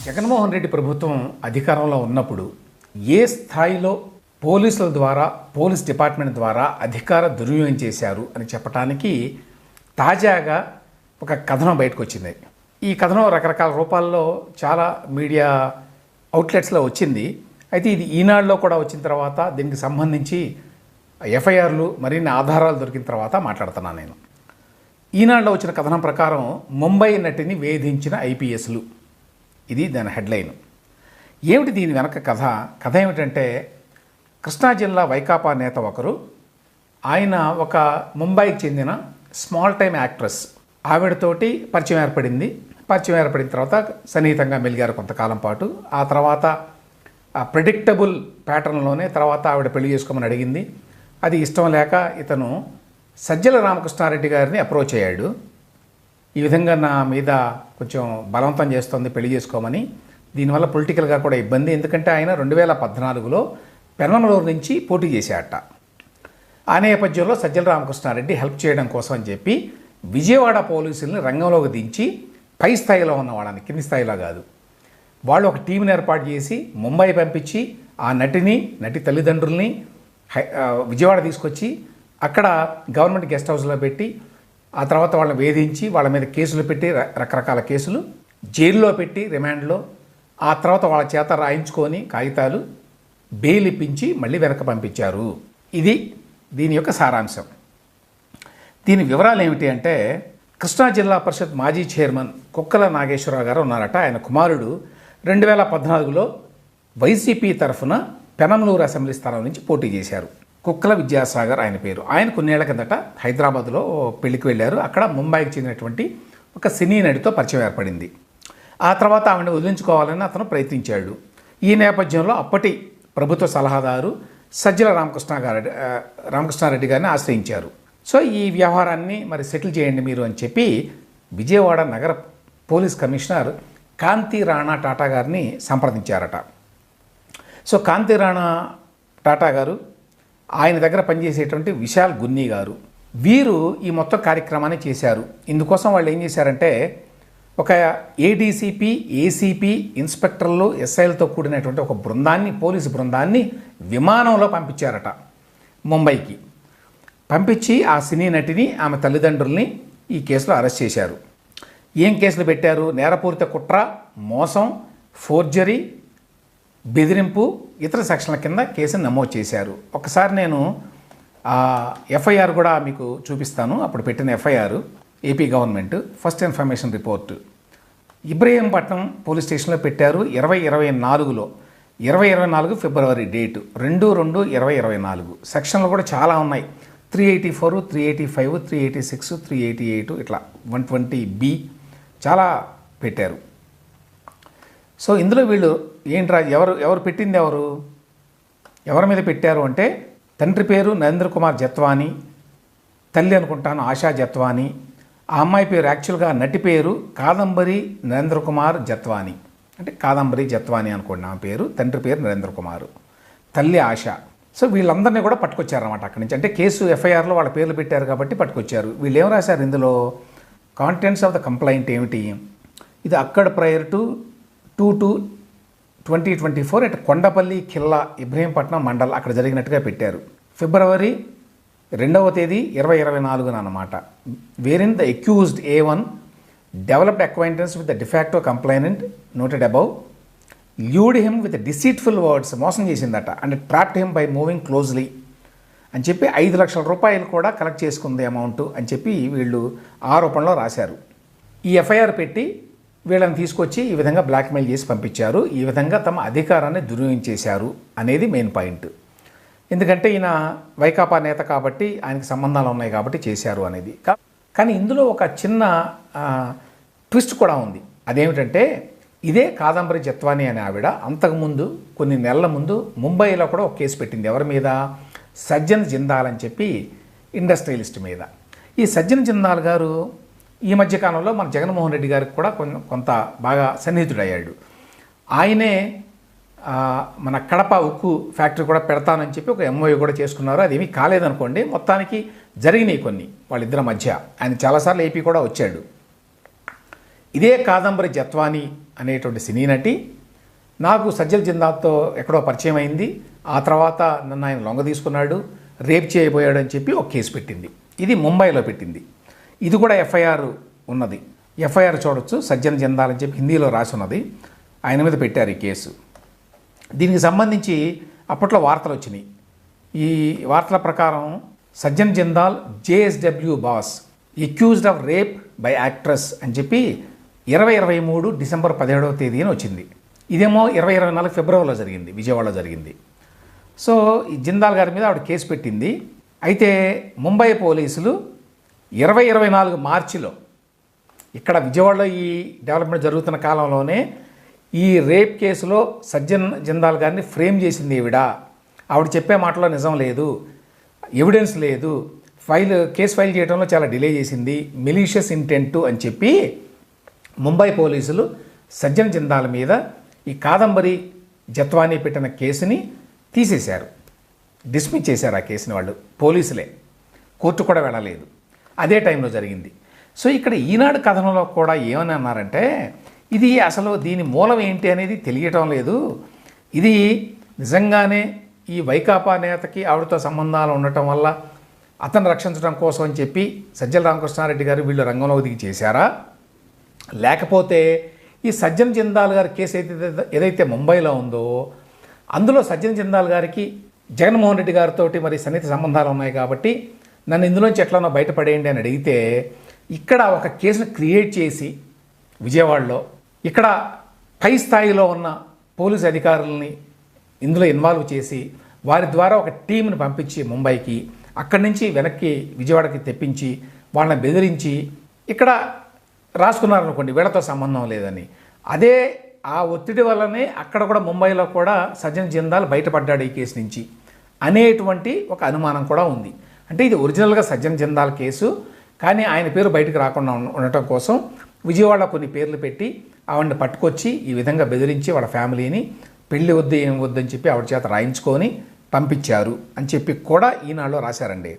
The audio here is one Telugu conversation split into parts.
జగన్మోహన్ రెడ్డి ప్రభుత్వం అధికారంలో ఉన్నప్పుడు ఏ స్థాయిలో పోలీసుల ద్వారా పోలీస్ డిపార్ట్మెంట్ ద్వారా అధికార దుర్వినియోగం చేశారు అని చెప్పడానికి తాజాగా ఒక కథనం బయటకు వచ్చింది. ఈ కథనం రకరకాల రూపాల్లో చాలా మీడియా అవుట్లెట్స్లో వచ్చింది. అయితే ఇది ఈనాడులో కూడా వచ్చిన తర్వాత దీనికి సంబంధించి ఎఫ్ఐఆర్లు మరిన్ని ఆధారాలు దొరికిన తర్వాత మాట్లాడుతున్నాను నేను. ఈనాడులో వచ్చిన కథనం ప్రకారం ముంబై నటిని వేధించిన ఐపీఎస్లు, ఇది దాని హెడ్లైన్. ఏమిటి దీని వెనక కథ ఏమిటంటే, కృష్ణా జిల్లా వైకాపా నేత ఒకరు, ఆయన ఒక ముంబైకి చెందిన స్మాల్ టైమ్ యాక్ట్రెస్, ఆవిడతోటి పరిచయం ఏర్పడిన తర్వాత సన్నిహితంగా మెలిగారు కొంతకాలం పాటు. ఆ తర్వాత ప్రెడిక్టబుల్ ప్యాటర్న్లోనే తర్వాత ఆవిడ పెళ్లి చేసుకోమని అడిగింది. అది ఇష్టం లేక ఇతను సజ్జల రామకృష్ణారెడ్డి గారిని అప్రోచ్ అయ్యాడు. ఈ విధంగా నా మీద కొంచెం బలవంతం చేస్తోంది పెళ్లి చేసుకోమని. దీనివల్ల పొలిటికల్గా కూడా ఇబ్బంది, ఎందుకంటే ఆయన 2014లో పెనమలూరు నుంచి పోటీ చేశాడట. ఆ నేపథ్యంలో సజ్జల రామకృష్ణారెడ్డి హెల్ప్ చేయడం కోసం అని చెప్పి విజయవాడ పోలీసుల్ని రంగంలోకి దించి పై స్థాయిలో ఉన్న వాళ్ళని, కింది స్థాయిలో కాదు, వాళ్ళు ఒక టీంని ఏర్పాటు చేసి ముంబై పంపించి ఆ నటి తల్లిదండ్రుల్ని విజయవాడ తీసుకొచ్చి అక్కడ గవర్నమెంట్ గెస్ట్ హౌస్లో పెట్టి ఆ తర్వాత వాళ్ళని వేధించి వాళ్ళ మీద కేసులు పెట్టి, రకరకాల కేసులు, జైల్లో పెట్టి రిమాండ్లో, ఆ తర్వాత వాళ్ళ చేత రాయించుకొని కాగితాలు బెయిల్ ఇప్పించి మళ్ళీ వెనక పంపించారు. ఇది దీని యొక్క సారాంశం. దీని వివరాలు ఏమిటి అంటే, కృష్ణా జిల్లా పరిషత్ మాజీ చైర్మన్ కుక్కల నాగేశ్వరరావు గారు ఉన్నారట. ఆయన కుమారుడు 2014లో వైసీపీ తరఫున పెనమలూరు అసెంబ్లీ స్థానం నుంచి పోటీ చేశారు. కుక్కల విద్యాసాగర్ ఆయన పేరు. ఆయన కొన్నేళ్ల కిందట హైదరాబాద్లో పెళ్లికి వెళ్ళారు. అక్కడ ముంబైకి చెందినటువంటి ఒక సినీ నటితో పరిచయం ఏర్పడింది. ఆ తర్వాత ఆమెను వదిలించుకోవాలని అతను ప్రయత్నించాడు. ఈ నేపథ్యంలో అప్పటి ప్రభుత్వ సలహాదారు సజ్జల రామకృష్ణారెడ్డి గారిని ఆశ్రయించారు. సో ఈ వ్యవహారాన్ని మరి సెటిల్ చేయండి మీరు అని చెప్పి విజయవాడ నగర పోలీస్ కమిషనర్ కాంతి రాణా టాటా గారిని సంప్రదించారట. సో కాంతి రాణా టాటా గారు, ఆయన దగ్గర పనిచేసేటువంటి విశాల్ గున్నీ గారు, వీరు ఈ మొత్తం కార్యక్రమాన్ని చేశారు. ఇందుకోసం వాళ్ళు ఏం చేశారంటే, ఒక ఏడీసీపీ, ఏసీపీ, ఇన్స్పెక్టర్లు, ఎస్ఐలతో కూడినటువంటి ఒక బృందాన్ని, పోలీసు బృందాన్ని విమానంలో పంపించారట ముంబైకి. పంపించి ఆ సినీ నటిని, ఆమె తల్లిదండ్రుల్ని ఈ కేసులో అరెస్ట్ చేశారు. ఏం కేసులు పెట్టారు? నేరపూరిత కుట్ర, మోసం, ఫోర్జరీ, బెదిరింపు, ఇతర సెక్షన్ల కింద కేసును నమోదు చేశారు. ఒకసారి నేను ఎఫ్ఐఆర్ కూడా మీకు చూపిస్తాను. అప్పుడు పెట్టిన FIR AP government first information report Ibrahimpatnam police స్టేషన్లో పెట్టారు 2024లో. 2024 ఫిబ్రవరి డేటు 2/2/2024. సెక్షన్లు కూడా చాలా ఉన్నాయి. 384, 385, 386, 388 ఇట్లా 120B చాలా పెట్టారు. సో ఇందులో వీళ్ళు ఏంట్రా, ఎవరు పెట్టింది, ఎవరి మీద పెట్టారు అంటే, తండ్రి పేరు నరేంద్ర కుమార్ జత్వానీ, తల్లి అనుకుంటాను ఆశా జత్వానీ. ఆ అమ్మాయి పేరు యాక్చువల్గా నటి పేరు కాదంబరి నరేంద్ర కుమార్ జత్వానీ, అంటే కాదంబరి జత్వానీ అనుకోండి ఆమె పేరు. తండ్రి పేరు నరేంద్ర కుమార్, తల్లి ఆశ. సో వీళ్ళందరినీ కూడా పట్టుకొచ్చారన్నమాట అక్కడి నుంచి. అంటే కేసు ఎఫ్ఐఆర్లో వాళ్ళ పేర్లు పెట్టారు కాబట్టి పట్టుకొచ్చారు. వీళ్ళు ఏం రాశారు ఇందులో, కాంటెంట్స్ ఆఫ్ ద కంప్లైంట్ ఏమిటి, ఇది అక్కడ prior to 2/2/2024 at Kondapalli Khilla Ibrahimpatnam mandal అక్కడ జరిగినట్టుగా పెట్టారు. ఫిబ్రవరి 2/2024 అన్నమాట. Wherein the accused A1 developed acquaintance with the de facto complainant noted above lured him with deceitful words, మోసం చేసిందట, and trapped him by moving closely అని చెప్పి 5 లక్షల రూపాయలు కూడా కలెక్ట్ చేసుకుంది అమౌంట్ అని చెప్పి వీళ్ళు ఆరోపణలో రాశారు. ఈ ఎఫ్ఐఆర్ పెట్టి వీళ్ళని తీసుకొచ్చి ఈ విధంగా బ్లాక్మెయిల్ చేసి పంపించారు. ఈ విధంగా తమ అధికారాన్ని దుర్వినియోగం చేశారు అనేది మెయిన్ పాయింట్. ఎందుకంటే ఈయన వైకాపా నేత కాబట్టి, ఆయనకి సంబంధాలు ఉన్నాయి కాబట్టి చేశారు అనేది. కానీ ఇందులో ఒక చిన్న ట్విస్ట్ కూడా ఉంది. అదేమిటంటే, ఇదే కాదంబరి జత్వానీ అనే ఆవిడ అంతకుముందు కొన్ని నెలల ముందు ముంబైలో కూడా ఒక కేసు పెట్టింది. ఎవరి మీద? సజ్జన్ జిందాల్ అని చెప్పి ఇండస్ట్రియలిస్ట్ మీద. ఈ సజ్జన్ జిందాల్ గారు ఈ మధ్యకాలంలో మన జగన్మోహన్ రెడ్డి గారికి కూడా కొంత బాగా సన్నిహితుడయ్యాడు. ఆయనే మన కడప ఉక్కు ఫ్యాక్టరీ కూడా పెడతానని చెప్పి ఒక ఎంఓయూ కూడా చేసుకున్నారు. అదేమీ కాలేదనుకోండి, మొత్తానికి జరిగినాయి కొన్ని వాళ్ళిద్దరి మధ్య. ఆయన చాలాసార్లు ఏపీ కూడా వచ్చాడు. ఇదే కాదంబరి జత్వానీ అనేటువంటి సినీ నటి నాకు సజ్జల జిందాల్తో ఎక్కడో పరిచయం అయింది. ఆ తర్వాత నన్ను ఆయన లొంగ తీసుకున్నాడు, రేప్ చేయబోయాడు అని చెప్పి ఒక కేసు పెట్టింది. ఇది ముంబైలో పెట్టింది. ఇది కూడా ఎఫ్ఐఆర్ ఉన్నది. ఎఫ్ఐఆర్ చూడొచ్చు, సజ్జన జిందాల్ అని చెప్పి హిందీలో రాసి ఉన్నది. ఆయన మీద పెట్టారు ఈ కేసు. దీనికి సంబంధించి అప్పట్లో వార్తలు వచ్చినాయి. ఈ వార్తల ప్రకారం Sajjan Jindal JSW boss accused of rape by actress అని చెప్పి 2023 డిసెంబర్ 17వ తేదీన వచ్చింది. ఇదేమో 2024 ఫిబ్రవరిలో జరిగింది, విజయవాడలో జరిగింది. సో ఈ జిందాల్ గారి మీద ఆవిడ కేసు పెట్టింది. అయితే ముంబై పోలీసులు 2024 మార్చిలో ఇక్కడ విజయవాడలో ఈ డెవలప్మెంట్ జరుగుతున్న కాలంలోనే ఈ రేప్ కేసులో సజ్జన్ జిందాల్ గారిని ఫ్రేమ్ చేసింది ఆవిడ చెప్పే మాటలో నిజం లేదు, ఎవిడెన్స్ లేదు, కేసు ఫైల్ చేయడంలో చాలా డిలే చేసింది, మెలీషియస్ ఇంటెంట్ అని చెప్పి ముంబై పోలీసులు సజ్జన్ జిందాల్ మీద ఈ కాదంబరి జత్వానీ పెట్టిన కేసుని తీసేశారు, డిస్మిస్ చేశారు. ఆ కేసుని వాళ్ళు పోలీసులే, కోర్టు కూడా వెళ్ళలేదు. అదే టైంలో జరిగింది. సో ఇక్కడ ఈనాడు కథనంలో కూడా ఏమని అన్నారంటే, ఇది అసలు దీని మూలం ఏంటి అనేది తెలియటం లేదు, ఇది నిజంగానే ఈ వైకాపా నేతకి ఆవిడతో సంబంధాలు ఉండటం వల్ల అతను రక్షించడం కోసం అని చెప్పి సజ్జల రామకృష్ణారెడ్డి గారు వీళ్ళు రంగంలోకి దిగి చేశారా, లేకపోతే ఈ సజ్జన్ జిందాల్ గారి కేసు ఏదైతే ముంబైలో ఉందో అందులో సజ్జన్ జిందాల్ గారికి జగన్మోహన్ రెడ్డి గారితో మరి సన్నిహిత సంబంధాలు ఉన్నాయి కాబట్టి నన్ను ఇందులోంచి ఎట్లనో బయటపడేయండి అని అడిగితే ఇక్కడ ఒక కేసును క్రియేట్ చేసి విజయవాడలో ఇక్కడ పై స్థాయిలో ఉన్న పోలీసు అధికారులని ఇందులో ఇన్వాల్వ్ చేసి వారి ద్వారా ఒక టీంని పంపించి ముంబైకి, అక్కడి నుంచి వెనక్కి విజయవాడకి తెప్పించి వాళ్ళని బెదిరించి ఇక్కడ రాసుకున్నారనుకోండి వీళ్ళతో సంబంధం లేదని. అదే ఆ ఒత్తిడి వల్లనే అక్కడ కూడా ముంబైలో కూడా సజ్జన్ జిందాల్ బయటపడ్డాడు ఈ కేసు నుంచి అనేటువంటి ఒక అనుమానం కూడా ఉంది. అంటే ఇది ఒరిజినల్గా సజ్జన్ జిందాల్ కేసు, కానీ ఆయన పేరు బయటకు రాకుండా ఉండటం కోసం విజయవాడ కొన్ని పేర్లు పెట్టి ఆవిడని పట్టుకొచ్చి ఈ విధంగా బెదిరించి వాళ్ళ ఫ్యామిలీని పెళ్లి వద్దు ఏం వద్దని చెప్పి ఆవిడ చేత రాయించుకొని పంపించారు అని చెప్పి కూడా ఈనాడులో రాశారండి.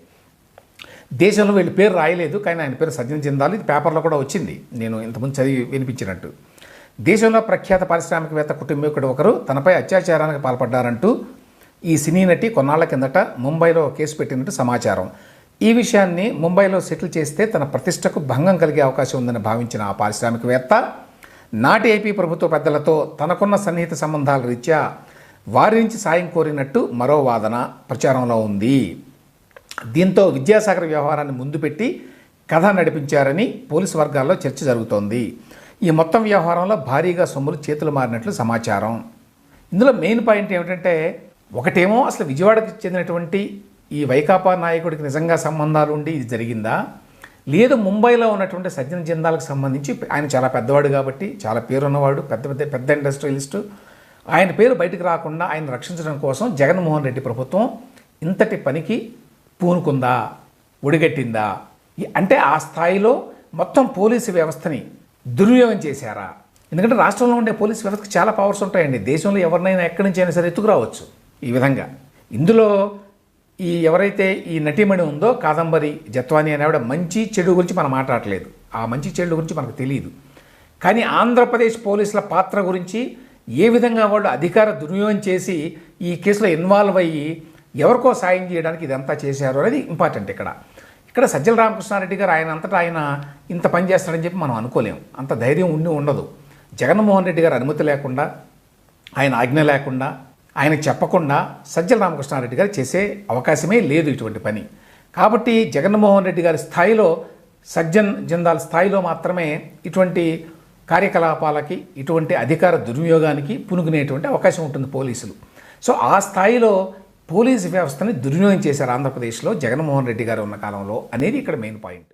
దేశంలో వీళ్ళ పేరు రాయలేదు, కానీ ఆయన పేరు సజ్జన్ జిందాల్, ఇది పేపర్లో కూడా వచ్చింది, నేను ఇంతకుముందు చదివి వినిపించినట్టు. దేశంలో ప్రఖ్యాత పారిశ్రామికవేత్త కుటుంబీకుడు ఒకరు తనపై అత్యాచారానికి పాల్పడ్డారంటూ ఈ సినీ నటి కొన్నాళ్ల కిందట ముంబైలో కేసు పెట్టినట్టు సమాచారం. ఈ విషయాన్ని ముంబైలో సెటిల్ చేస్తే తన ప్రతిష్టకు భంగం కలిగే అవకాశం ఉందని భావించిన ఆ పారిశ్రామికవేత్త నాటి ఏపీ ప్రభుత్వ పెద్దలతో తనకున్న సన్నిహిత సంబంధాల రీత్యా వారి నుంచి సాయం కోరినట్టు మరో వాదన ప్రచారంలో ఉంది. దీంతో విద్యాసాగర్ వ్యవహారాన్ని ముందు పెట్టి కథ నడిపించారని పోలీసు వర్గాల్లో చర్చ జరుగుతోంది. ఈ మొత్తం వ్యవహారంలో భారీగా సొమ్ములు చేతులు మారినట్లు సమాచారం. ఇందులో మెయిన్ పాయింట్ ఏమిటంటే, ఒకటేమో అసలు విజయవాడకి చెందినటువంటి ఈ వైకాపా నాయకుడికి నిజంగా సంబంధాలు ఉండి ఇది జరిగిందా, లేదు ముంబైలో ఉన్నటువంటి సజ్జన్ జిందాల్కి సంబంధించి ఆయన చాలా పెద్దవాడు కాబట్టి, చాలా పేరున్నవాడు, పెద్ద ఇండస్ట్రియలిస్టు, ఆయన పేరు బయటకు రాకుండా ఆయన రక్షించడం కోసం జగన్మోహన్ రెడ్డి ప్రభుత్వం ఇంతటి పనికి పూనుకుందా, ఒడిగట్టిందా, అంటే ఆ స్థాయిలో మొత్తం పోలీసు వ్యవస్థని దుర్వినియోగం చేశారా? ఎందుకంటే రాష్ట్రంలో ఉండే పోలీసు వ్యవస్థకు చాలా పవర్స్ ఉంటాయండి. దేశంలో ఎవరినైనా ఎక్కడి నుంచి అయినా సరే ఎత్తుకురావచ్చు ఈ విధంగా. ఇందులో ఎవరైతే ఈ నటీమణి ఉందో కాదంబరి జత్వానీ అనే ఆవిడ మంచి చెడు గురించి మనం మాట్లాడలేదు, ఆ మంచి చెడు గురించి మనకు తెలియదు. కానీ ఆంధ్రప్రదేశ్ పోలీసుల పాత్ర గురించి, ఏ విధంగా వాళ్ళు అధికార దుర్వినియోగం చేసి ఈ కేసులో ఇన్వాల్వ్ అయ్యి ఎవరికో సాయం చేయడానికి ఇదంతా చేశారు అనేది ఇంపార్టెంట్. ఇక్కడ సజ్జల రామకృష్ణారెడ్డి గారు ఆయన అంతటా ఆయన ఇంత పని చేస్తాడని చెప్పి మనం అనుకోలేము, అంత ధైర్యం ఉండదు. జగన్మోహన్ రెడ్డి గారు అనుమతి లేకుండా, ఆయన ఆజ్ఞ లేకుండా, ఆయన చెప్పకుండా సజ్జల రామకృష్ణారెడ్డి గారు చేసే అవకాశమే లేదు ఇటువంటి పని. కాబట్టి జగన్మోహన్ రెడ్డి గారి స్థాయిలో, సజ్జన్ జిందాల్ స్థాయిలో మాత్రమే ఇటువంటి కార్యకలాపాలకి, ఇటువంటి అధికార దుర్వినియోగానికి పునుకునేటువంటి అవకాశం ఉంటుంది పోలీసులు. సో ఆ స్థాయిలో పోలీసు వ్యవస్థని దుర్వినియోగం చేశారు ఆంధ్రప్రదేశ్లో జగన్మోహన్ రెడ్డి గారు ఉన్న కాలంలో అనేది ఇక్కడ మెయిన్ పాయింట్.